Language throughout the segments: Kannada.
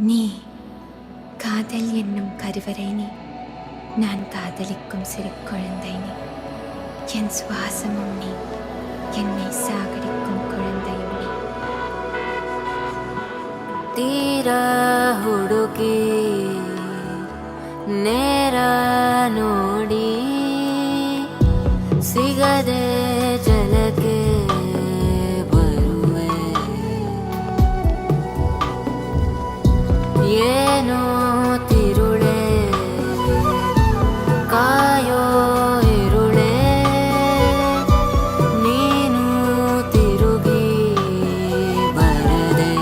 நீ காதல் என்னும் கருவறை நீ, நான் காதலிக்கும் சிறு குழந்தை நீ, என் சுவாசமும் நீ, என்னை சாகடிக்கும் குழந்தையும் நீ. ತೀರ ಹುಡುಕಿ ನೇರ ನೋಡಿ ಸಿಗದೆ ಜಲಕ್ಕೆ ಬರುವೆ, ಏನೋ ತಿರುಳೆ ಕಾಯೋ ಇರುಳೆ, ನೀನು ತಿರುಗಿ ಬರದೆ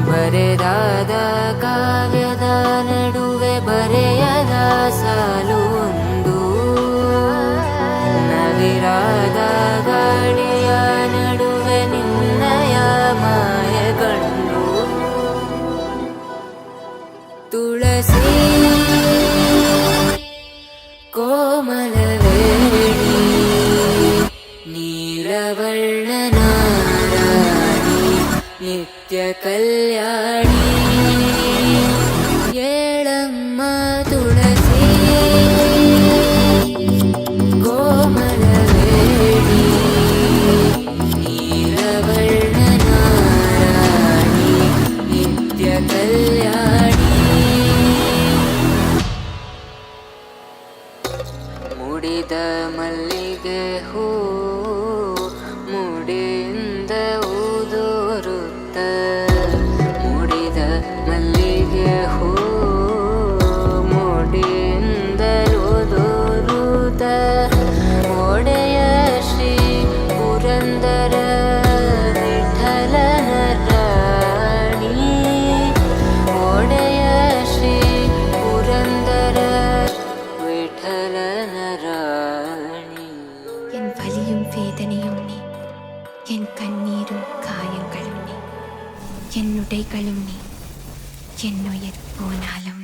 ಬರೆದಾದ ಕಾವ್ಯದ ನಡುವೆ ಬರೆಯದ ಸಾಲು ಒಂದು, ನವಿರಾದ ಗಾಳಿಯ ನಡುವೆ ನಿನ್ನಯ ಮಾಯಗಂಡು. ತುಳಸಿ ಕೋಮಲವೇಣಿ ನೀಲವರ್ಣನ ರಾಣಿ ನಿತ್ಯ ಕಲ್ಯಾಣಿ, ಏಳಮ್ಮ ತುಳಸಿ ಕೋಮಲವೇಣಿ ನೀಲವರ್ಣನ ರಾಣಿ ನಿತ್ಯ ಕಲ್ಯಾಣಿ. ಮುಡಿದ ಮಲ್ಲಿಗೆ ಹೂ ಮುಡಿಯಿಂದ ಊದೋರುತ್ತ, ಮುಡಿದ ಮಲ್ಲಿಗೆ ಹೂ ಮುಡಿಯಿಂದ ಊದೋರುತ್ತ, ಒಡೆಯ ಶ್ರೀ ಪುರಂದರ ವಿಠಲನ ರಾಣಿ, ಒಡೆಯ ಶ್ರೀ ಪುರಂದರ ವಿಠಲನ ರಾಣಿ. என் வலியும் வேதனையும் நீ, என் கண்ணீரும் காயங்களும் நீ, என் உடைகளும் நீ, என் உயிர் போனாலும்